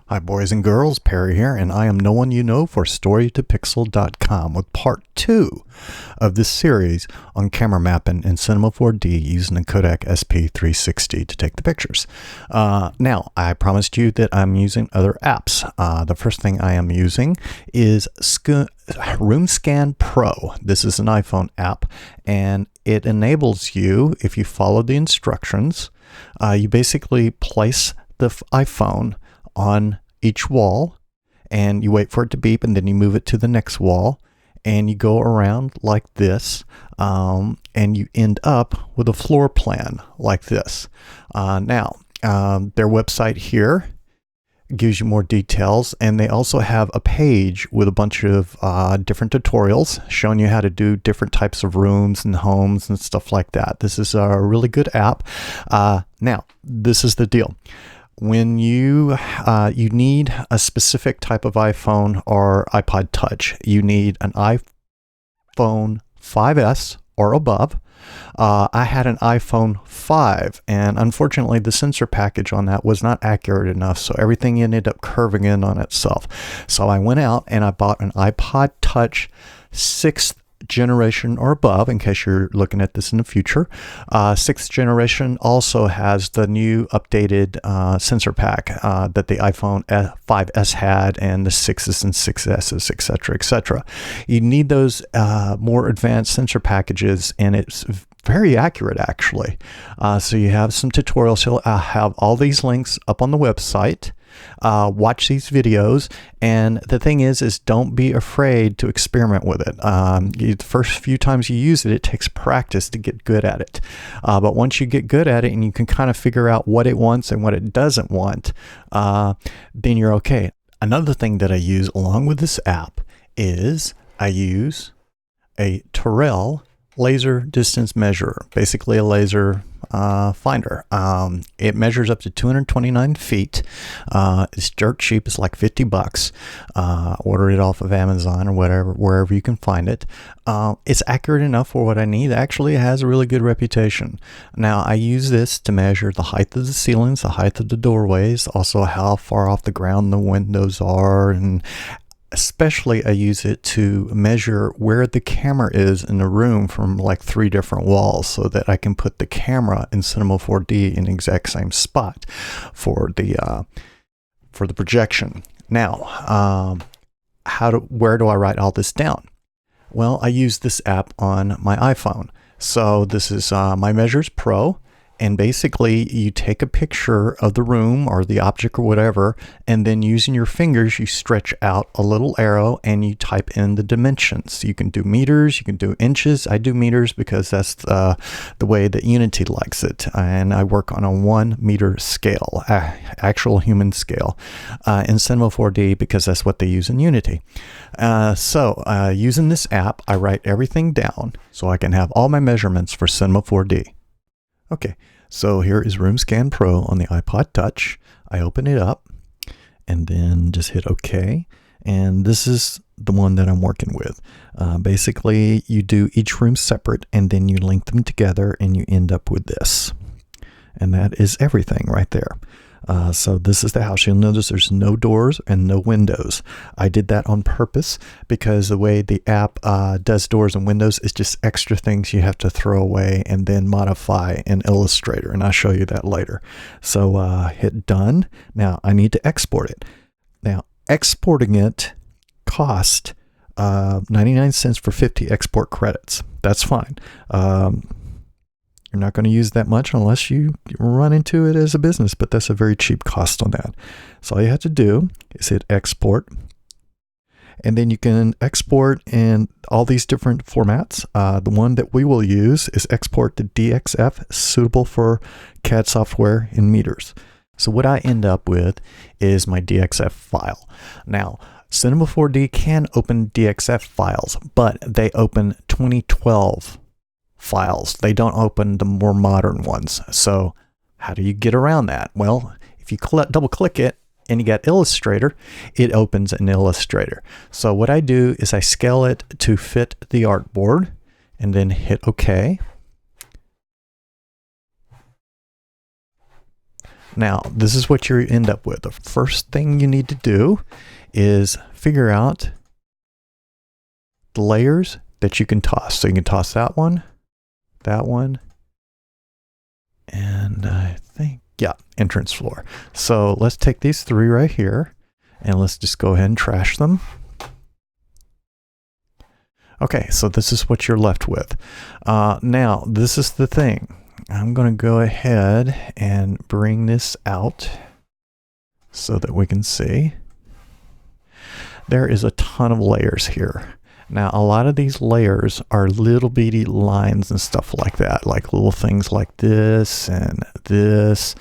Hi boys and girls, Perry here, and I am no one you know for StoryToPixel.com with part 2 of this series on camera mapping in Cinema 4D using the Kodak SP360 to take the pictures. Now, I promised you that I'm using other apps. The first thing I am using is RoomScan Pro. This is an iPhone app, and it enables you, if you follow the instructions, you basically place the iPhone on each wall and you wait for it to beep, and then you move it to the next wall and you go around like this, and you end up with a floor plan like this. Now, their website here gives you more details, and they also have a page with a bunch of different tutorials showing you how to do different types of rooms and homes and stuff like that. This is a really good app. Now, this is the deal. When you need a specific type of iPhone or iPod Touch, you need an iPhone 5S or above. I had an iPhone 5, and unfortunately the sensor package on that was not accurate enough, so everything ended up curving in on itself. So I went out and I bought an iPod Touch 6th generation or above, in case you're looking at this in the future. 6th generation also has the new updated sensor pack that the iPhone 5S had, and the 6s and 6Ss, etc., etc. You need those more advanced sensor packages, and it's very accurate, actually. So you have some tutorials. He'll have all these links up on the website. Watch these videos, and the thing is don't be afraid to experiment with it. The first few times you use it, it takes practice to get good at it. But once you get good at it and you can kind of figure out what it wants and what it doesn't want, then you're okay. Another thing that I use along with this app is I use a Terrell laser distance measurer, basically a laser finder. It measures up to 229 feet. It's dirt cheap. It's like $50. Order it off of Amazon or whatever, wherever you can find it. It's accurate enough for what I need. Actually, it has a really good reputation. Now, I use this to measure the height of the ceilings, the height of the doorways, also how far off the ground the windows are, and especially I use it to measure where the camera is in the room from like 3 different walls, so that I can put the camera in Cinema 4D in the exact same spot for the projection. Now, where do I write all this down? Well, I use this app on my iPhone. So this is My Measures Pro. And basically, you take a picture of the room or the object or whatever, and then using your fingers, you stretch out a little arrow and you type in the dimensions. You can do meters, you can do inches. I do meters because that's the way that Unity likes it. And I work on a 1 meter scale, actual human scale, in Cinema 4D because that's what they use in Unity. Using this app, I write everything down so I can have all my measurements for Cinema 4D. Okay, so here is RoomScan Pro on the iPod Touch. I open it up and then just hit OK. And this is the one that I'm working with. Basically, you do each room separate and then you link them together and you end up with this. And that is everything right there. So this is the house. You'll notice there's no doors and no windows. I did that on purpose because the way the app does doors and windows is just extra things you have to throw away and then modify in Illustrator, and I'll show you that later. So hit done. Now I need to export it. Now exporting it cost 99 cents for 50 export credits. That's fine. You're not going to use that much unless you run into it as a business, but that's a very cheap cost on that. So all you have to do is hit export, and then you can export in all these different formats. The one that we will use is export to DXF, suitable for CAD software in meters. So what I end up with is my DXF file. Now, Cinema 4D can open DXF files, but they open 2012 files. They don't open the more modern ones. So how do you get around that? Well, if you double click it and you got Illustrator, it opens in Illustrator. So what I do is I scale it to fit the artboard and then hit OK. Now, this is what you end up with. The first thing you need to do is figure out the layers that you can toss. So you can toss that one, and I think, yeah, entrance floor. So let's take these three right here, and let's just go ahead and trash them. Okay, so this is what you're left with. Now, this is the thing. I'm going to go ahead and bring this out so that we can see. There is a ton of layers here. Now, a lot of these layers are little bitty lines and stuff like that, like little things like this and this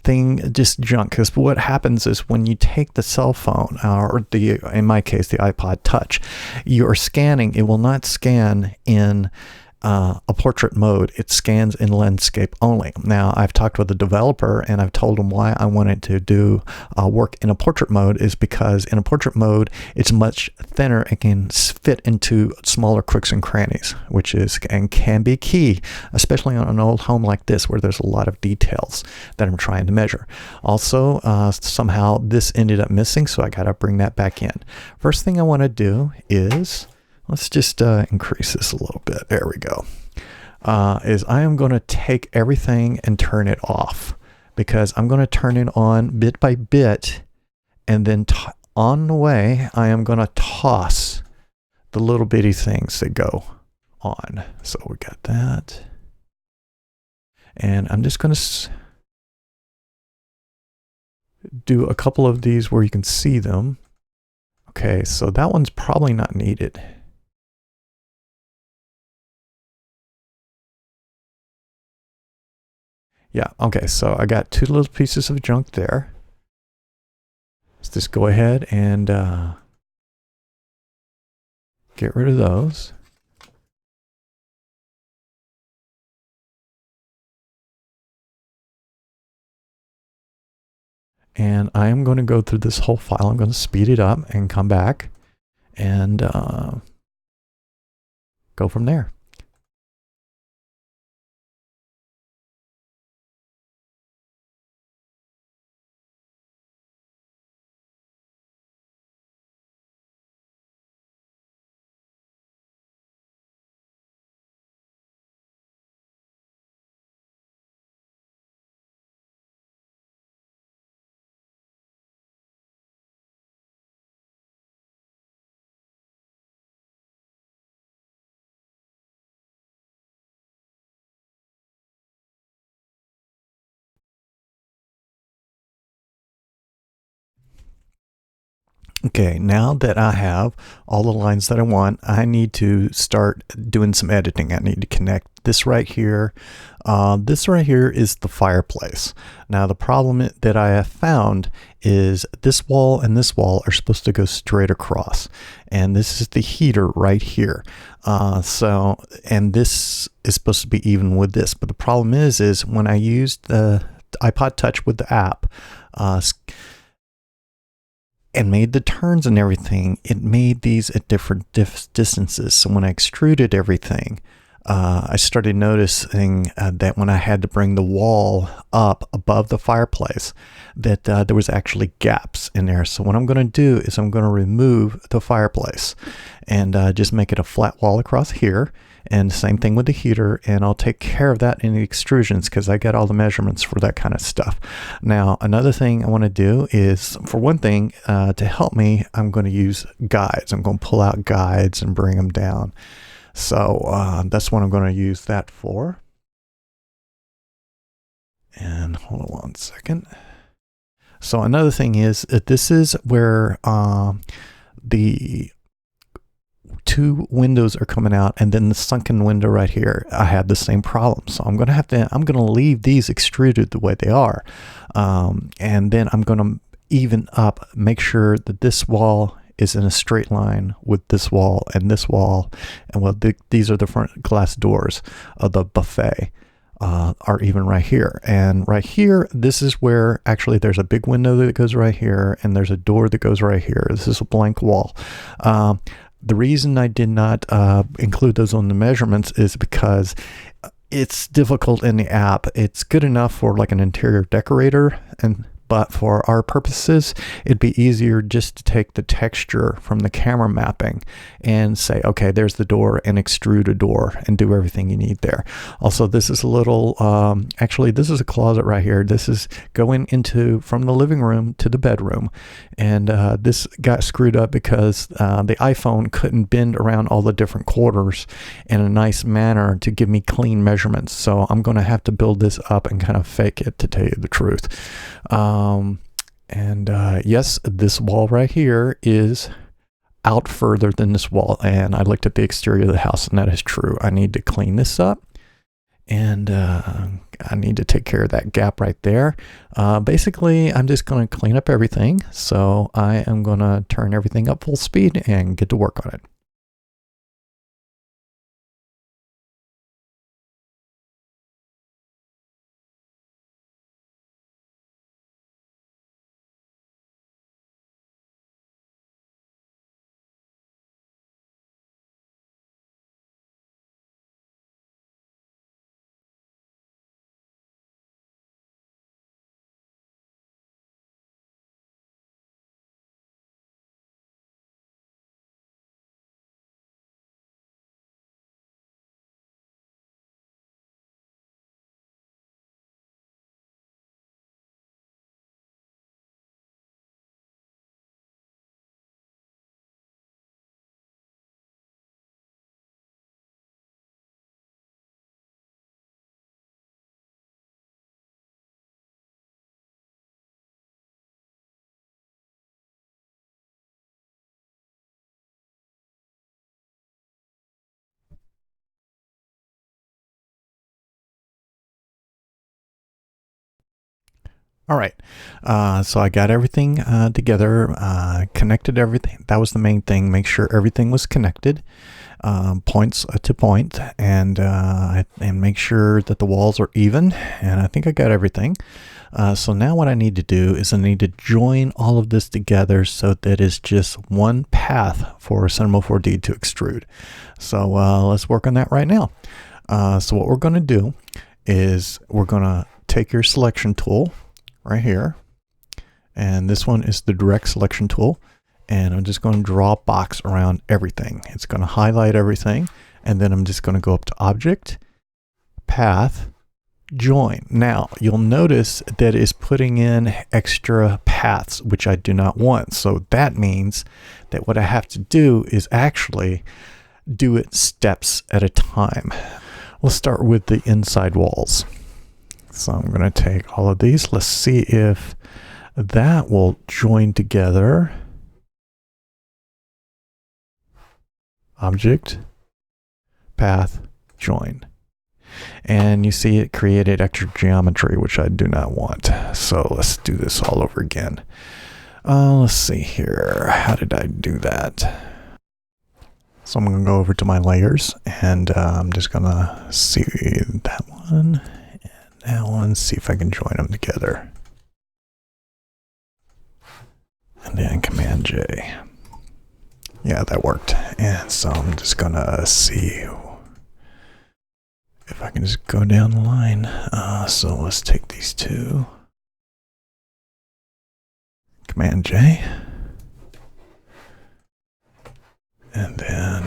thing, just junk. Because what happens is when you take the cell phone, or in my case, the iPod Touch, you're scanning. It will not scan in a portrait mode. It scans in landscape only. Now, I've talked with the developer and I've told him why I wanted to do work in a portrait mode is because in a portrait mode, it's much thinner and can fit into smaller crooks and crannies, which is and can be key, especially on an old home like this where there's a lot of details that I'm trying to measure. Also, somehow this ended up missing, so I got to bring that back in. First thing I want to do is let's just increase this a little bit. There we go. Is I am going to take everything and turn it off because I'm going to turn it on bit by bit, and then on the way I am going to toss the little bitty things that go on. So we got that. And I'm just going to do a couple of these where you can see them. Okay, so that one's probably not needed. Yeah, okay, so I got two little pieces of junk there. Let's just go ahead and get rid of those. And I am going to go through this whole file. I'm going to speed it up and come back and go from there. Okay, now that I have all the lines that I want, I need to start doing some editing. I need to connect this right here. This right here is the fireplace. Now, the problem that I have found is this wall and this wall are supposed to go straight across. And this is the heater right here. And this is supposed to be even with this. But the problem is when I used the iPod Touch with the app, and made the turns and everything, it made these at different distances. So when I extruded everything, I started noticing that when I had to bring the wall up above the fireplace, that there was actually gaps in there. So what I'm going to do is I'm going to remove the fireplace and just make it a flat wall across here. And same thing with the heater, and I'll take care of that in the extrusions because I got all the measurements for that kind of stuff. Now, another thing I want to do is, for one thing, to help me, I'm going to use guides. I'm going to pull out guides and bring them down. So that's what I'm going to use that for. And hold on one second. So another thing is that this is where the two windows are coming out, and then the sunken window right here, I have the same problem. So I'm going to leave these extruded the way they are. And then I'm going to even up, make sure that this wall is in a straight line with this wall and this wall. And well, these are the front glass doors of the buffet. Are even right here. And right here, this is where actually there's a big window that goes right here, and there's a door that goes right here. This is a blank wall. The reason I did not include those on the measurements is because it's difficult in the app. It's good enough for like an interior decorator, but for our purposes, it'd be easier just to take the texture from the camera mapping and say, okay, there's the door, and extrude a door and do everything you need there. Also, this is a little, actually, this is a closet right here. This is going into from the living room to the bedroom. And this got screwed up because the iPhone couldn't bend around all the different quarters in a nice manner to give me clean measurements. So I'm going to have to build this up and kind of fake it, to tell you the truth. Yes, this wall right here is out further than this wall, and I looked at the exterior of the house, and that is true. I need to clean this up, and I need to take care of that gap right there. Basically, I'm just going to clean up everything, so I am going to turn everything up full speed and get to work on it. All right, so I got everything together, connected everything. That was the main thing, make sure everything was connected, points to point, and make sure that the walls are even, and I think I got everything. So now what I need to do is I need to join all of this together so that it's just one path for Cinema 4D to extrude. So let's work on that right now. So what we're going to do is we're going to take your selection tool right here, and this one is the direct selection tool, and I'm just going to draw a box around everything. It's going to highlight everything, and then I'm just going to go up to Object, Path, Join. Now you'll notice that it's putting in extra paths, which I do not want. So that means that what I have to do is actually do it steps at a time. We'll start with the inside walls. So I'm going to take all of these. Let's see if that will join together. Object, path, join. And you see it created extra geometry, which I do not want. So let's do this all over again. Let's see here. How did I do that? So I'm going to go over to my layers, and I'm just going to see that one. That one, see if I can join them together. And then Command J. Yeah, that worked. And so I'm just gonna see if I can just go down the line. So let's take these two. Command J. And then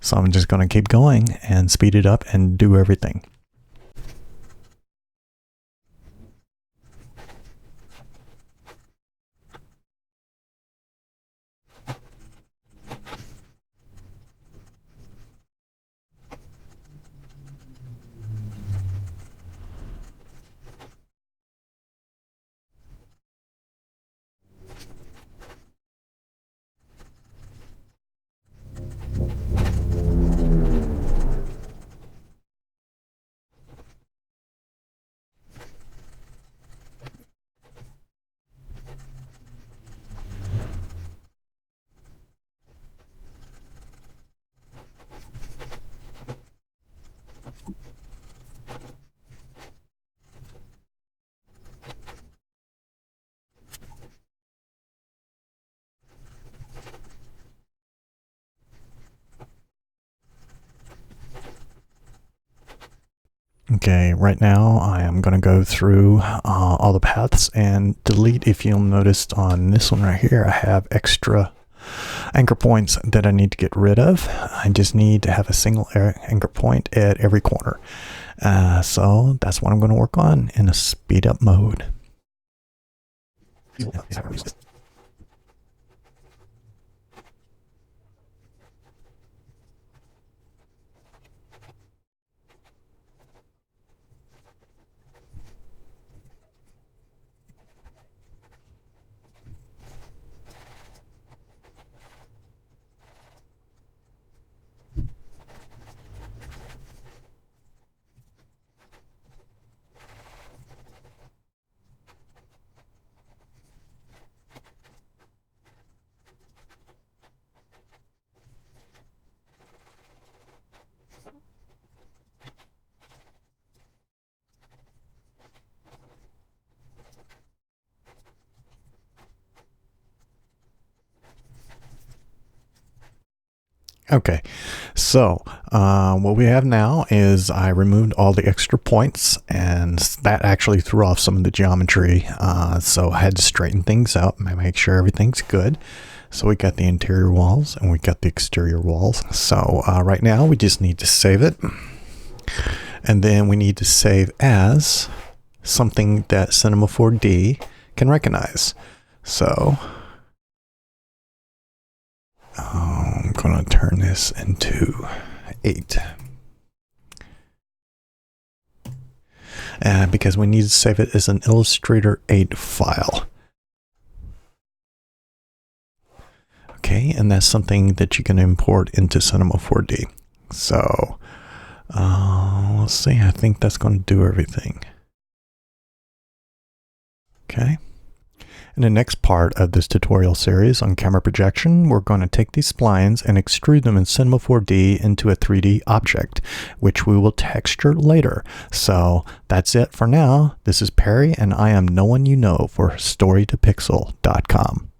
so I'm just going to keep going and speed it up and do everything. Okay, right now I am going to go through all the paths and delete. If you'll notice on this one right here, I have extra anchor points that I need to get rid of. I just need to have a single anchor point at every corner. So that's what I'm going to work on in a speed up mode. Okay, so what we have now is I removed all the extra points, and that actually threw off some of the geometry. So I had to straighten things out and make sure everything's good. So we got the interior walls and we got the exterior walls. So right now we just need to save it. And then we need to save as something that Cinema 4D can recognize. So I'm going to turn this into 8. Because we need to save it as an Illustrator 8 file. Okay, and that's something that you can import into Cinema 4D. So let's see, I think that's going to do everything. Okay. In the next part of this tutorial series on camera projection, we're going to take these splines and extrude them in Cinema 4D into a 3D object, which we will texture later. So that's it for now. This is Perry, and I am no one you know for StoryToPixel.com.